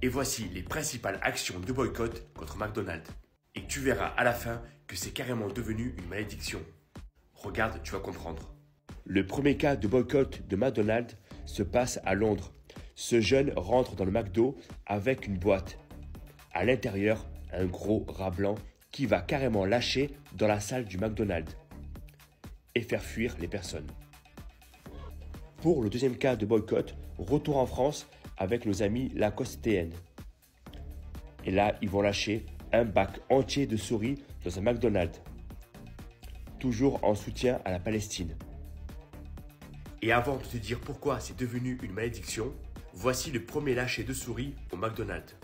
Et voici les principales actions de boycott contre McDonald's. Et tu verras à la fin que c'est carrément devenu une malédiction. Regarde, tu vas comprendre. Le premier cas de boycott de McDonald's se passe à Londres. Ce jeune rentre dans le McDo avec une boîte. À l'intérieur, un gros rat blanc qui va carrément lâcher dans la salle du McDonald's et faire fuir les personnes. Pour le deuxième cas de boycott, retour en France avec nos amis Lacoste-TN. Et là, ils vont lâcher un bac entier de souris dans un McDonald's. Toujours en soutien à la Palestine. Et avant de te dire pourquoi c'est devenu une malédiction, voici le premier lâcher de souris au McDonald's.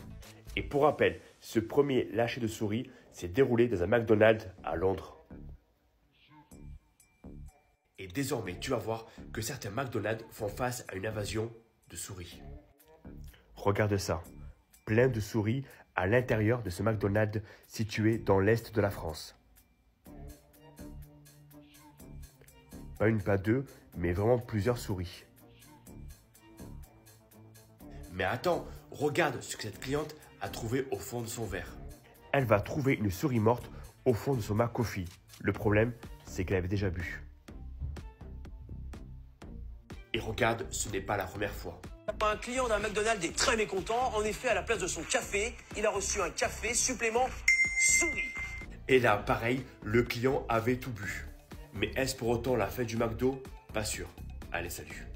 Et pour rappel, ce premier lâcher de souris s'est déroulé dans un McDonald's à Londres. Et désormais, tu vas voir que certains McDonald's font face à une invasion de souris. Regarde ça, plein de souris à l'intérieur de ce McDonald's situé dans l'est de la France. Pas une, pas deux, mais vraiment plusieurs souris. Mais attends, regarde ce que cette cliente a trouvé au fond de son verre. Elle va trouver une souris morte au fond de son McCoffee. Le problème, c'est qu'elle avait déjà bu. Et regarde, ce n'est pas la première fois. Un client d'un McDonald's est très mécontent. En effet, à la place de son café, il a reçu un café supplément souris. Et là, pareil, le client avait tout bu. Mais est-ce pour autant la fin du McDo? Pas sûr. Allez, salut.